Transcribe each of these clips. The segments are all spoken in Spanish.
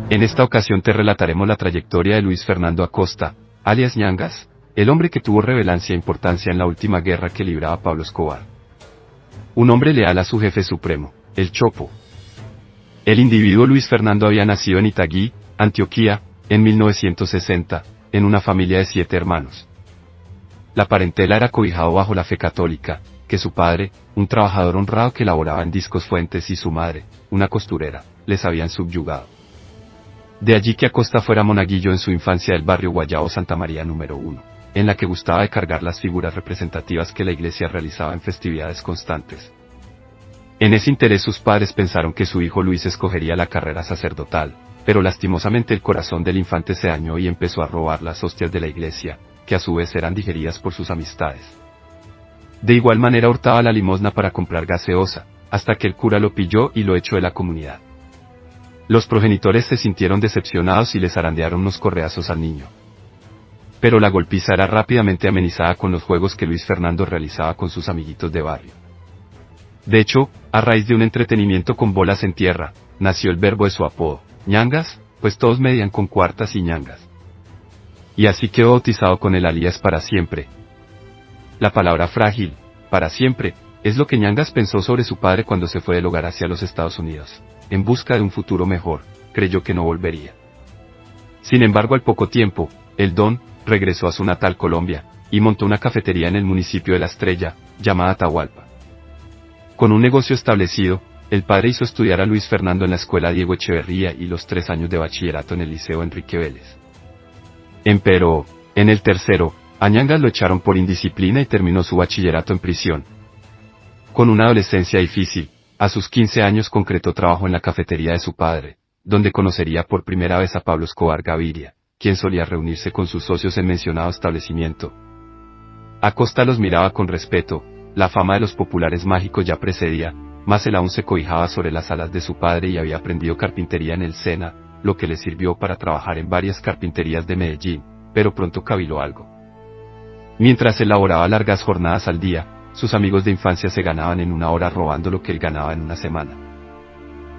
En esta ocasión te relataremos la trayectoria de Luis Fernando Acosta, alias Ñangas, el hombre que tuvo relevancia e importancia en la última guerra que libraba Pablo Escobar. Un hombre leal a su jefe supremo, el Chopo. El individuo Luis Fernando había nacido en Itaguí, Antioquia, en 1960, en una familia de 7 hermanos. La parentela era cobijado bajo la fe católica, que su padre, un trabajador honrado que laboraba en Discos Fuentes, y su madre, una costurera, les habían subyugado. De allí que Acosta fuera monaguillo en su infancia del barrio Guayabo Santa María número 1, en la que gustaba de cargar las figuras representativas que la iglesia realizaba en festividades constantes. En ese interés sus padres pensaron que su hijo Luis escogería la carrera sacerdotal, pero lastimosamente el corazón del infante se dañó y empezó a robar las hostias de la iglesia, que a su vez eran digeridas por sus amistades. De igual manera hurtaba la limosna para comprar gaseosa, hasta que el cura lo pilló y lo echó de la comunidad. Los progenitores se sintieron decepcionados y le zarandearon unos correazos al niño. Pero la golpiza era rápidamente amenizada con los juegos que Luis Fernando realizaba con sus amiguitos de barrio. De hecho, a raíz de un entretenimiento con bolas en tierra, nació el verbo de su apodo, Ñangas, pues todos medían con cuartas y ñangas. Y así quedó bautizado con el alias para siempre. La palabra frágil, para siempre, es lo que Ñangas pensó sobre su padre cuando se fue del hogar hacia los Estados Unidos. En busca de un futuro mejor, creyó que no volvería. Sin embargo, al poco tiempo, el Don regresó a su natal Colombia, y montó una cafetería en el municipio de La Estrella, llamada Atahualpa. Con un negocio establecido, el padre hizo estudiar a Luis Fernando en la escuela Diego Echeverría y los 3 años de bachillerato en el liceo Enrique Vélez. Empero, en el tercero, a Ñangas lo echaron por indisciplina y terminó su bachillerato en prisión. Con una adolescencia difícil, a sus 15 años concretó trabajo en la cafetería de su padre, donde conocería por primera vez a Pablo Escobar Gaviria, quien solía reunirse con sus socios en mencionado establecimiento. Acosta los miraba con respeto, la fama de los populares mágicos ya precedía, mas él aún se cobijaba sobre las alas de su padre y había aprendido carpintería en el SENA, lo que le sirvió para trabajar en varias carpinterías de Medellín, pero pronto caviló algo. Mientras él laboraba largas jornadas al día, sus amigos de infancia se ganaban en una hora robando lo que él ganaba en una semana.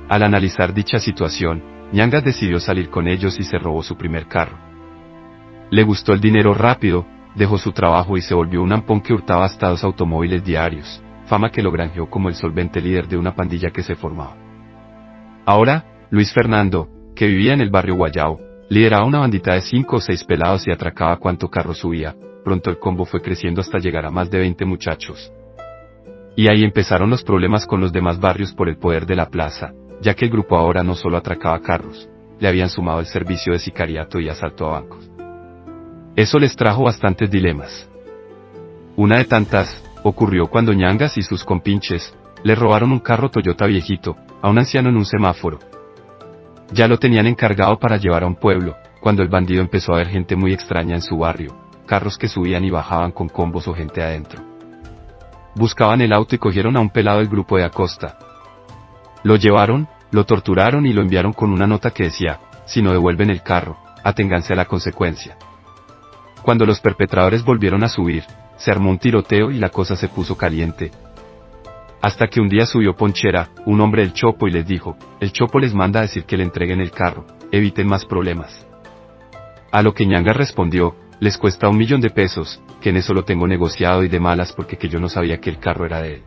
Al analizar dicha situación, Ñangas decidió salir con ellos y se robó su primer carro. Le gustó el dinero rápido, dejó su trabajo y se volvió un ampón que hurtaba hasta 2 automóviles diarios, fama que lo granjeó como el solvente líder de una pandilla que se formaba. Ahora, Luis Fernando, que vivía en el barrio Guayabo, lideraba una bandita de 5 o 6 pelados y atracaba cuanto carro subía. Pronto el combo fue creciendo hasta llegar a más de 20 muchachos. Y ahí empezaron los problemas con los demás barrios por el poder de la plaza, ya que el grupo ahora no solo atracaba carros, le habían sumado el servicio de sicariato y asalto a bancos. Eso les trajo bastantes dilemas. Una de tantas, ocurrió cuando Ñangas y sus compinches, le robaron un carro Toyota viejito, a un anciano en un semáforo. Ya lo tenían encargado para llevar a un pueblo, cuando el bandido empezó a ver gente muy extraña en su barrio. Carros que subían y bajaban con combos o gente adentro. Buscaban el auto y cogieron a un pelado del grupo de Acosta. Lo llevaron, lo torturaron y lo enviaron con una nota que decía, si no devuelven el carro, aténganse a la consecuencia. Cuando los perpetradores volvieron a subir, se armó un tiroteo y la cosa se puso caliente. Hasta que un día subió Ponchera, un hombre del Chopo, y les dijo, el Chopo les manda a decir que le entreguen el carro, eviten más problemas. A lo que Ñangas respondió, les cuesta $1.000.000, que en eso lo tengo negociado y de malas porque que yo no sabía que el carro era de él.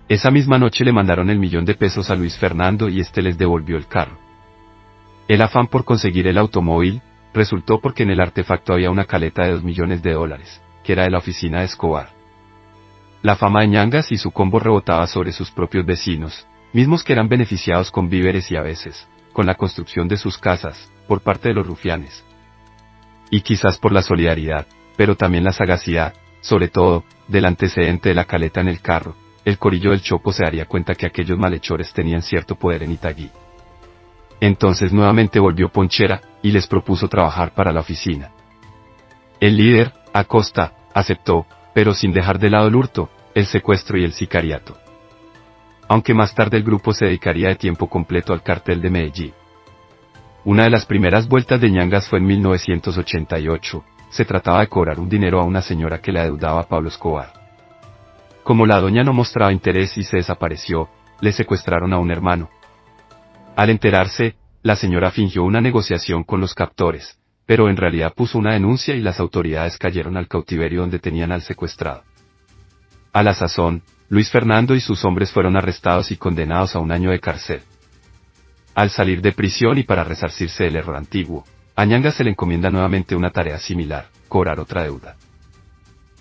Esa misma noche le mandaron el $1.000.000 a Luis Fernando y este les devolvió el carro. El afán por conseguir el automóvil, resultó porque en el artefacto había una caleta de $2 millones, que era de la oficina de Escobar. La fama de Ñangas y su combo rebotaba sobre sus propios vecinos, mismos que eran beneficiados con víveres y a veces, con la construcción de sus casas, por parte de los rufianes. Y quizás por la solidaridad, pero también la sagacidad, sobre todo, del antecedente de la caleta en el carro, el corillo del Chopo se daría cuenta que aquellos malhechores tenían cierto poder en Itaguí. Entonces nuevamente volvió Ponchera, y les propuso trabajar para la oficina. El líder, Acosta, aceptó, pero sin dejar de lado el hurto, el secuestro y el sicariato. Aunque más tarde el grupo se dedicaría de tiempo completo al cartel de Medellín. Una de las primeras vueltas de Ñangas fue en 1988, se trataba de cobrar un dinero a una señora que le adeudaba a Pablo Escobar. Como la doña no mostraba interés y se desapareció, le secuestraron a un hermano. Al enterarse, la señora fingió una negociación con los captores, pero en realidad puso una denuncia y las autoridades cayeron al cautiverio donde tenían al secuestrado. A la sazón, Luis Fernando y sus hombres fueron arrestados y condenados a 1 año de cárcel. Al salir de prisión y para resarcirse del error antiguo, a Ñangas se le encomienda nuevamente una tarea similar, cobrar otra deuda.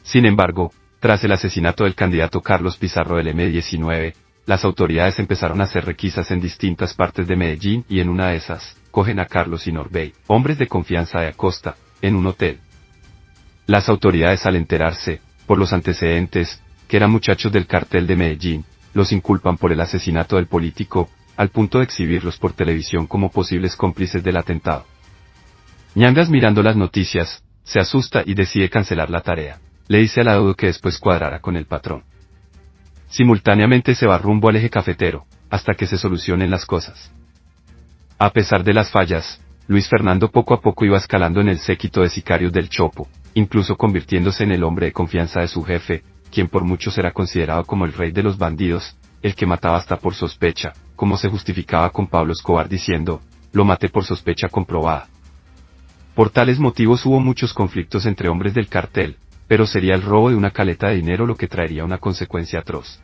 Sin embargo, tras el asesinato del candidato Carlos Pizarro del M-19, las autoridades empezaron a hacer requisas en distintas partes de Medellín y en una de esas, cogen a Carlos y Norbey, hombres de confianza de Acosta, en un hotel. Las autoridades, al enterarse, por los antecedentes, que eran muchachos del cartel de Medellín, los inculpan por el asesinato del político, al punto de exhibirlos por televisión como posibles cómplices del atentado. Ñangas, mirando las noticias, se asusta y decide cancelar la tarea. Le dice al adeudo que después cuadrará con el patrón. Simultáneamente se va rumbo al eje cafetero, hasta que se solucionen las cosas. A pesar de las fallas, Luis Fernando poco a poco iba escalando en el séquito de sicarios del Chopo, incluso convirtiéndose en el hombre de confianza de su jefe, quien por muchos era considerado como el rey de los bandidos, el que mataba hasta por sospecha, como se justificaba con Pablo Escobar diciendo, lo maté por sospecha comprobada. Por tales motivos hubo muchos conflictos entre hombres del cartel, pero sería el robo de una caleta de dinero lo que traería una consecuencia atroz.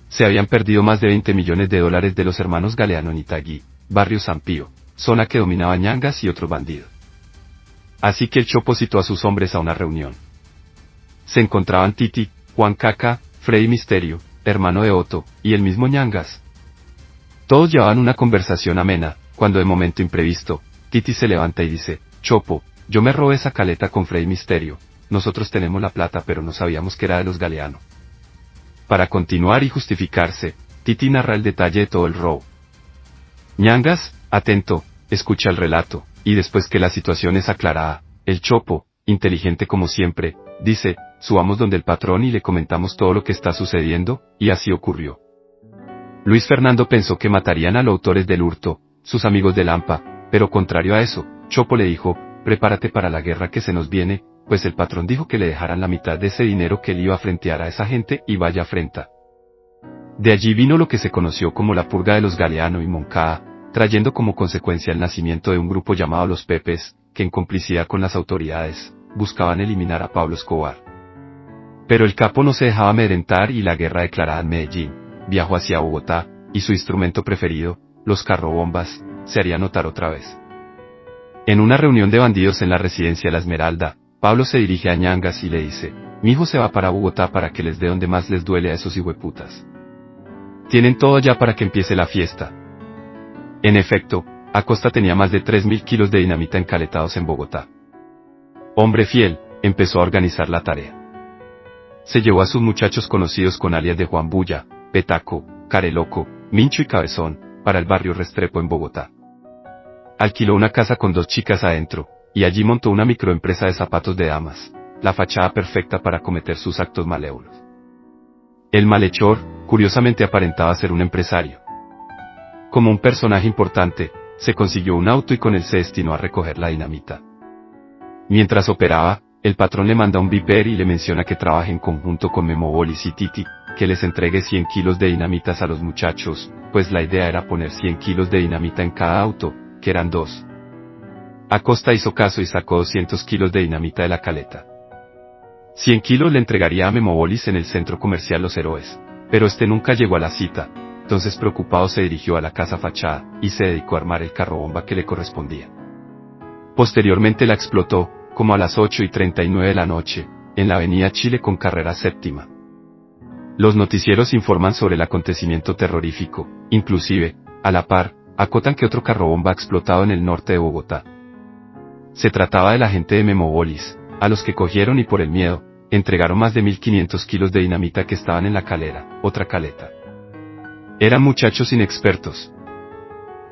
Se habían perdido más de 20 millones de dólares de los hermanos Galeano en Itagüí, barrio San Pío, zona que dominaba Ñangas y otros bandidos. Así que el Chopo citó a sus hombres a una reunión. Se encontraban Titi, Juan Caca, Freddy Misterio, hermano de Otto, y el mismo Ñangas. Todos llevaban una conversación amena, cuando de momento imprevisto, Titi se levanta y dice, Chopo, yo me robé esa caleta con Freddy Misterio, nosotros tenemos la plata pero no sabíamos que era de los Galeano. Para continuar y justificarse, Titi narra el detalle de todo el robo. Ñangas, atento, escucha el relato, y después que la situación es aclarada, el Chopo, inteligente como siempre, dice, subamos donde el patrón y le comentamos todo lo que está sucediendo, y así ocurrió. Luis Fernando pensó que matarían a los autores del hurto, sus amigos de Lampa, pero contrario a eso, Chopo le dijo, prepárate para la guerra que se nos viene, pues el patrón dijo que le dejaran la mitad de ese dinero que él iba a frentear a esa gente y vaya afrenta. De allí vino lo que se conoció como la purga de los Galeano y Moncada, trayendo como consecuencia el nacimiento de un grupo llamado los Pepes, que en complicidad con las autoridades, buscaban eliminar a Pablo Escobar. Pero el capo no se dejaba amedrentar y la guerra declarada en Medellín, viajó hacia Bogotá, y su instrumento preferido, los carrobombas, se haría notar otra vez. En una reunión de bandidos en la residencia La Esmeralda, Pablo se dirige a Ñangas y le dice, mi hijo se va para Bogotá para que les dé donde más les duele a esos hijueputas. Tienen todo ya para que empiece la fiesta. En efecto, Acosta tenía más de 3.000 kilos de dinamita encaletados en Bogotá. Hombre fiel, empezó a organizar la tarea. Se llevó a sus muchachos conocidos con alias de Juan Bulla, Petaco, Careloco, Mincho y Cabezón, para el barrio Restrepo en Bogotá. Alquiló una casa con 2 chicas adentro, y allí montó una microempresa de zapatos de damas, la fachada perfecta para cometer sus actos malévolos. El malhechor, curiosamente aparentaba ser un empresario. Como un personaje importante, se consiguió un auto y con él se destinó a recoger la dinamita. Mientras operaba, el patrón le manda un viper y le menciona que trabaje en conjunto con Memo Bolis y Titi, que les entregue 100 kilos de dinamitas a los muchachos, pues la idea era poner 100 kilos de dinamita en cada auto, que eran 2. Acosta hizo caso y sacó 200 kilos de dinamita de la caleta. 100 kilos le entregaría a Memo Bolis en el centro comercial Los Héroes, pero este nunca llegó a la cita, entonces preocupado se dirigió a la casa fachada, y se dedicó a armar el carrobomba que le correspondía. Posteriormente la explotó, como a las 8:39 de la noche, en la avenida Chile con carrera séptima. Los noticieros informan sobre el acontecimiento terrorífico, inclusive, a la par, acotan que otro carrobomba ha explotado en el norte de Bogotá. Se trataba de la gente de Memo Bolis, a los que cogieron y por el miedo, entregaron más de 1.500 kilos de dinamita que estaban en la calera, otra caleta. Eran muchachos inexpertos.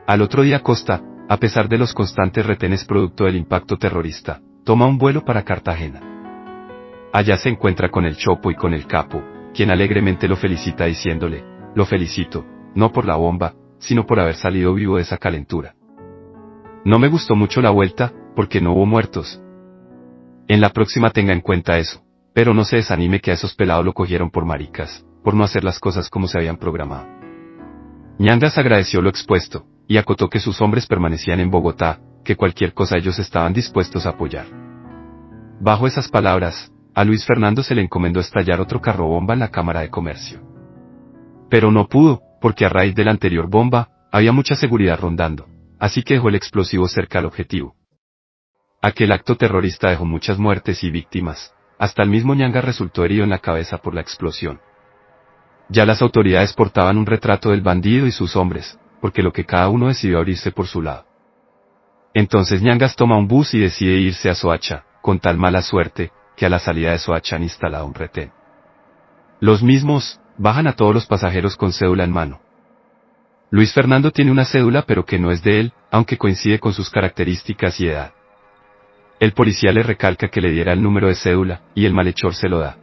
Al otro día Acosta, a pesar de los constantes retenes producto del impacto terrorista, toma un vuelo para Cartagena. Allá se encuentra con el Chopo y con el capo, quien alegremente lo felicita diciéndole, lo felicito, no por la bomba, sino por haber salido vivo de esa calentura. No me gustó mucho la vuelta, porque no hubo muertos. En la próxima tenga en cuenta eso, pero no se desanime que a esos pelados lo cogieron por maricas, por no hacer las cosas como se habían programado. Ñangas agradeció lo expuesto, y acotó que sus hombres permanecían en Bogotá, que cualquier cosa ellos estaban dispuestos a apoyar. Bajo esas palabras, a Luis Fernando se le encomendó estallar otro carrobomba en la Cámara de Comercio. Pero no pudo, porque a raíz de la anterior bomba, había mucha seguridad rondando, así que dejó el explosivo cerca al objetivo. Aquel acto terrorista dejó muchas muertes y víctimas, hasta el mismo Ñangas resultó herido en la cabeza por la explosión. Ya las autoridades portaban un retrato del bandido y sus hombres, porque lo que cada uno decidió abrirse por su lado. Entonces Ñangas toma un bus y decide irse a Soacha, con tal mala suerte, que a la salida de Soacha han instalado un retén. Los mismos, bajan a todos los pasajeros con cédula en mano. Luis Fernando tiene una cédula pero que no es de él, aunque coincide con sus características y edad. El policía le recalca que le diera el número de cédula, y el malhechor se lo da.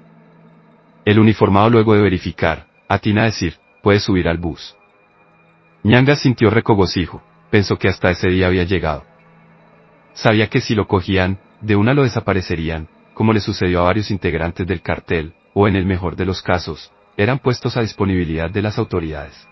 El uniformado luego de verificar, atina a decir, puede subir al bus. Ñangas sintió regocijo, pensó que hasta ese día había llegado. Sabía que si lo cogían, de una lo desaparecerían, como le sucedió a varios integrantes del cartel, o en el mejor de los casos, eran puestos a disponibilidad de las autoridades.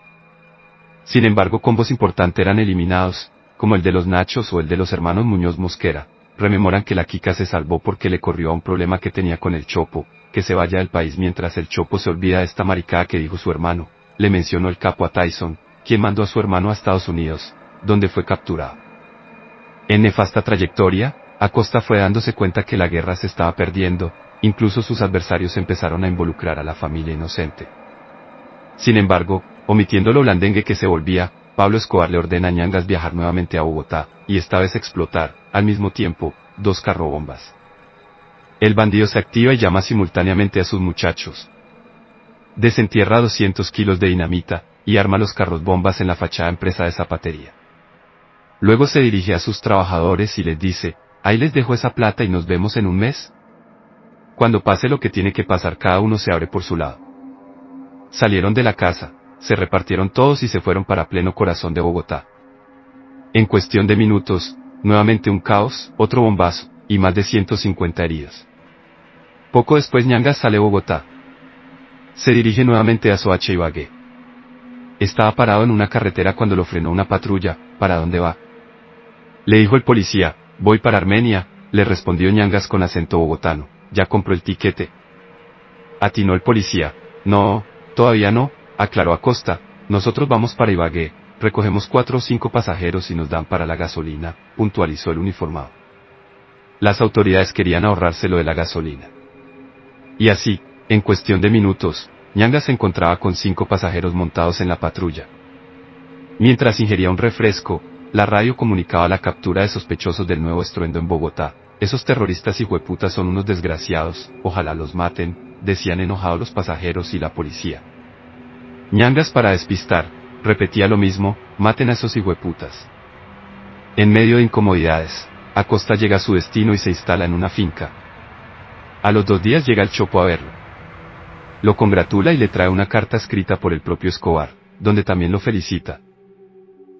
Sin embargo, combos importantes eran eliminados, como el de los Nachos o el de los hermanos Muñoz Mosquera. Rememoran que la Kika se salvó porque le corrió a un problema que tenía con el Chopo, que se vaya del país mientras el Chopo se olvida de esta maricada que dijo su hermano. Le mencionó el capo a Tyson, quien mandó a su hermano a Estados Unidos, donde fue capturado. En nefasta trayectoria, Acosta fue dándose cuenta que la guerra se estaba perdiendo, incluso sus adversarios empezaron a involucrar a la familia inocente. Sin embargo, omitiendo lo blandengue que se volvía, Pablo Escobar le ordena a Ñangas viajar nuevamente a Bogotá, y esta vez explotar, al mismo tiempo, 2 carrobombas. El bandido se activa y llama simultáneamente a sus muchachos. Desentierra 200 kilos de dinamita, y arma los carros bombas en la fachada empresa de zapatería. Luego se dirige a sus trabajadores y les dice, ahí les dejo esa plata y nos vemos en un mes. Cuando pase lo que tiene que pasar cada uno se abre por su lado. Salieron de la casa, se repartieron todos y se fueron para pleno corazón de Bogotá. En cuestión de minutos, nuevamente un caos, otro bombazo, y más de 150 heridos. Poco después Ñangas sale de Bogotá. Se dirige nuevamente a Soacha y Ibagué. Estaba parado en una carretera cuando lo frenó una patrulla. ¿Para dónde va? Le dijo el policía, voy para Armenia, le respondió Ñangas con acento bogotano, ¿ya compró el tiquete? Atinó el policía, no, todavía no, aclaró Acosta, nosotros vamos para Ibagué, recogemos 4 o 5 pasajeros y nos dan para la gasolina, puntualizó el uniformado. Las autoridades querían ahorrarse lo de la gasolina. Y así, en cuestión de minutos, Ñangas se encontraba con 5 pasajeros montados en la patrulla. Mientras ingería un refresco, la radio comunicaba la captura de sospechosos del nuevo estruendo en Bogotá. Esos terroristas hijueputas son unos desgraciados, ojalá los maten, decían enojados los pasajeros y la policía. Ñangas, para despistar, repetía lo mismo, maten a esos hijueputas. En medio de incomodidades, Acosta llega a su destino y se instala en una finca. A los 2 días llega el Chopo a verlo. Lo congratula y le trae una carta escrita por el propio Escobar, donde también lo felicita.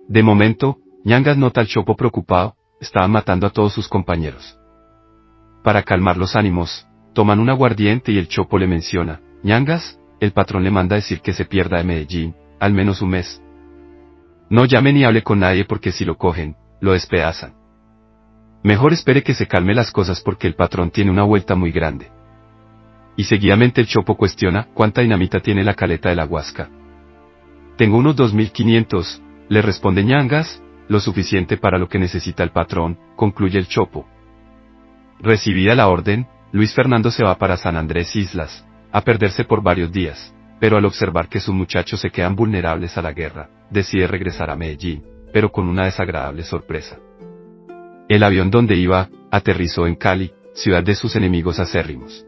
De momento, Ñangas nota al Chopo preocupado, estaban matando a todos sus compañeros. Para calmar los ánimos, toman un aguardiente y el Chopo le menciona, Ñangas, el patrón le manda decir que se pierda de Medellín, al menos un mes. No llame ni hable con nadie porque si lo cogen, lo despedazan. Mejor espere que se calme las cosas porque el patrón tiene una vuelta muy grande. Y seguidamente el Chopo cuestiona, ¿cuánta dinamita tiene la caleta de la Huasca? Tengo unos 2500, le responde Ñangas, lo suficiente para lo que necesita el patrón, concluye el Chopo. Recibida la orden, Luis Fernando se va para San Andrés Islas, a perderse por varios días, pero al observar que sus muchachos se quedan vulnerables a la guerra, decide regresar a Medellín, pero con una desagradable sorpresa. El avión donde iba, aterrizó en Cali, ciudad de sus enemigos acérrimos.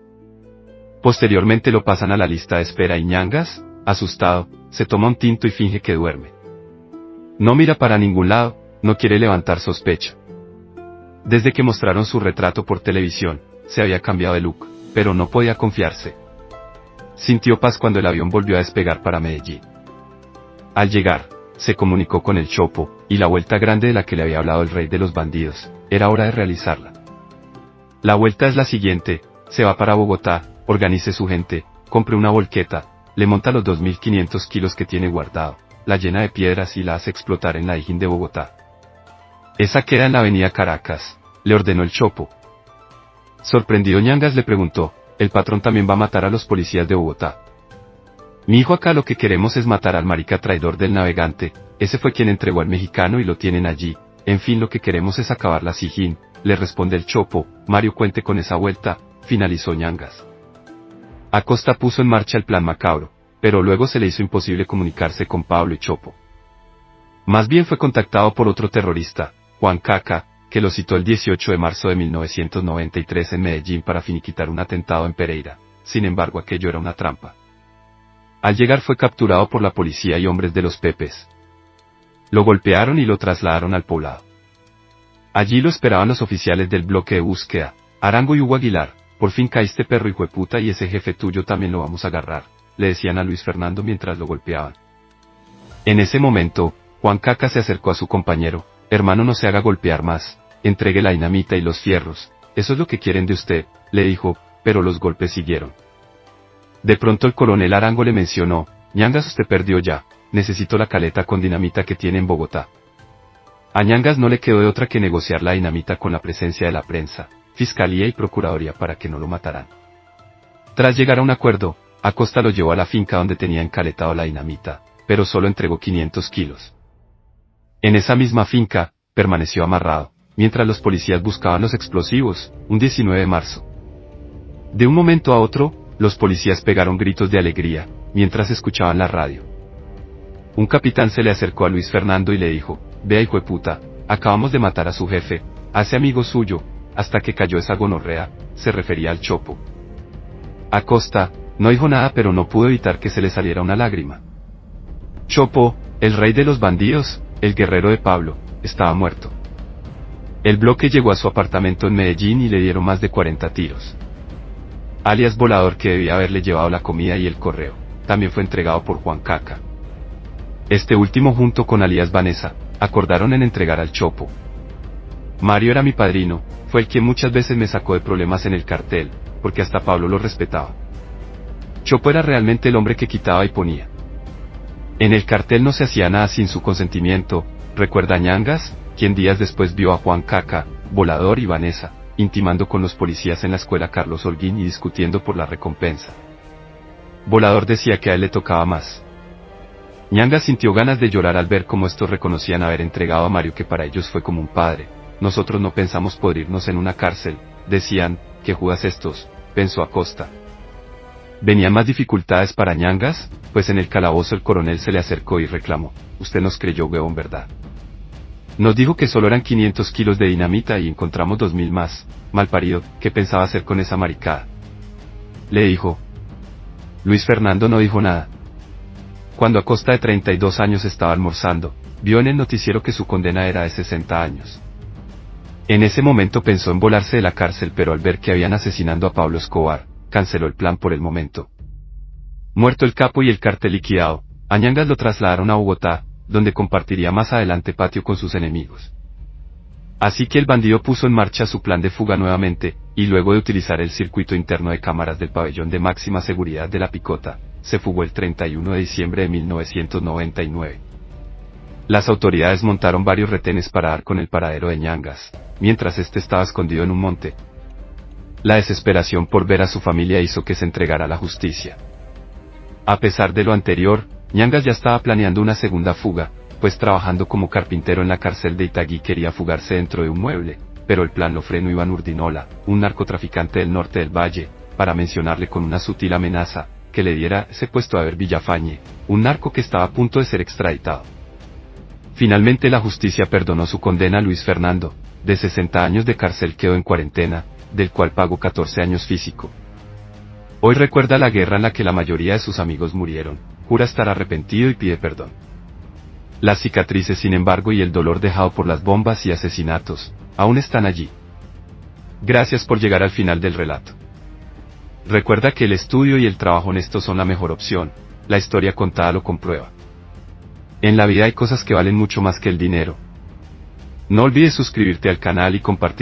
Posteriormente lo pasan a la lista de espera y Ñangas, asustado, se toma un tinto y finge que duerme. No mira para ningún lado, no quiere levantar sospecha. Desde que mostraron su retrato por televisión, se había cambiado de look, pero no podía confiarse. Sintió paz cuando el avión volvió a despegar para Medellín. Al llegar, se comunicó con el Chopo, y la vuelta grande de la que le había hablado el rey de los bandidos, era hora de realizarla. La vuelta es la siguiente, se va para Bogotá, organice su gente, compre una volqueta, le monta los 2500 kilos que tiene guardado, la llena de piedras y la hace explotar en la Dijín de Bogotá. Esa queda en la avenida Caracas, le ordenó el Chopo. Sorprendido Ñangas le preguntó, ¿el patrón también va a matar a los policías de Bogotá? Mi hijo, acá lo que queremos es matar al marica traidor del navegante, ese fue quien entregó al mexicano y lo tienen allí, en fin lo que queremos es acabar la Dijín, le responde el Chopo. Mario, cuente con esa vuelta, finalizó Ñangas. Acosta puso en marcha el plan macabro, pero luego se le hizo imposible comunicarse con Pablo y Chopo. Más bien fue contactado por otro terrorista, Juan Caca, que lo citó el 18 de marzo de 1993 en Medellín para finiquitar un atentado en Pereira. Sin embargo, aquello era una trampa. Al llegar fue capturado por la policía y hombres de los Pepes. Lo golpearon y lo trasladaron al poblado. Allí lo esperaban los oficiales del bloque de búsqueda, Arango y Hugo Aguilar. Por fin caíste, perro hijueputa, y ese jefe tuyo también lo vamos a agarrar, le decían a Luis Fernando mientras lo golpeaban. En ese momento, Juan Caca se acercó a su compañero. Hermano, no se haga golpear más, entregue la dinamita y los fierros, eso es lo que quieren de usted, le dijo, pero los golpes siguieron. De pronto el coronel Arango le mencionó, Ñangas, usted perdió ya, necesito la caleta con dinamita que tiene en Bogotá. A Ñangas no le quedó de otra que negociar la dinamita con la presencia de la prensa, fiscalía y procuraduría para que no lo mataran. Tras llegar a un acuerdo, Acosta lo llevó a la finca donde tenía encaletado la dinamita, pero solo entregó 500 kilos. En esa misma finca, permaneció amarrado, mientras los policías buscaban los explosivos, un 19 de marzo. De un momento a otro, los policías pegaron gritos de alegría, mientras escuchaban la radio. Un capitán se le acercó a Luis Fernando y le dijo, vea hijueputa, acabamos de matar a su jefe, hace amigo suyo, hasta que cayó esa gonorrea, se refería al Chopo. Acosta, no dijo nada pero no pudo evitar que se le saliera una lágrima. Chopo, el rey de los bandidos, el guerrero de Pablo, estaba muerto. El bloque llegó a su apartamento en Medellín y le dieron más de 40 tiros. Alias Volador, que debía haberle llevado la comida y el correo, también fue entregado por Juan Caca. Este último junto con alias Vanessa, acordaron en entregar al Chopo. Mario era mi padrino, fue el que muchas veces me sacó de problemas en el cartel, porque hasta Pablo lo respetaba. Chopo era realmente el hombre que quitaba y ponía. En el cartel no se hacía nada sin su consentimiento, recuerda Ñangas, quien días después vio a Juan Caca, Volador y Vanessa, intimando con los policías en la escuela Carlos Holguín y discutiendo por la recompensa. Volador decía que a él le tocaba más. Ñangas sintió ganas de llorar al ver cómo estos reconocían haber entregado a Mario, que para ellos fue como un padre. Nosotros no pensamos pudrirnos en una cárcel, decían, que Judas estos, pensó Acosta. ¿Venían más dificultades para Ñangas? Pues en el calabozo el coronel se le acercó y reclamó, usted nos creyó, huevón, ¿verdad? Nos dijo que solo eran 500 kilos de dinamita y encontramos 2000 más, malparido, ¿qué pensaba hacer con esa maricada? Le dijo. Luis Fernando no dijo nada. Cuando Acosta, de 32 años, estaba almorzando, vio en el noticiero que su condena era de 60 años. En ese momento pensó en volarse de la cárcel, pero al ver que habían asesinado a Pablo Escobar, canceló el plan por el momento. Muerto el capo y el cartel liquidado, a Ñangas lo trasladaron a Bogotá, donde compartiría más adelante patio con sus enemigos. Así que el bandido puso en marcha su plan de fuga nuevamente, y luego de utilizar el circuito interno de cámaras del pabellón de máxima seguridad de La Picota, se fugó el 31 de diciembre de 1999. Las autoridades montaron varios retenes para dar con el paradero de Ñangas, mientras este estaba escondido en un monte. La desesperación por ver a su familia hizo que se entregara a la justicia. A pesar de lo anterior, Ñangas ya estaba planeando una segunda fuga, pues trabajando como carpintero en la cárcel de Itagüí quería fugarse dentro de un mueble, pero el plan lo frenó Iván Urdinola, un narcotraficante del norte del valle, para mencionarle con una sutil amenaza, que le diera ese puesto a Ver Villafañe, un narco que estaba a punto de ser extraditado. Finalmente la justicia perdonó su condena a Luis Fernando, de 60 años de cárcel quedó en cuarentena, del cual pagó 14 años físico. Hoy recuerda la guerra en la que la mayoría de sus amigos murieron, jura estar arrepentido y pide perdón. Las cicatrices, sin embargo, y el dolor dejado por las bombas y asesinatos, aún están allí. Gracias por llegar al final del relato. Recuerda que el estudio y el trabajo honesto son la mejor opción, la historia contada lo comprueba. En la vida hay cosas que valen mucho más que el dinero. No olvides suscribirte al canal y compartir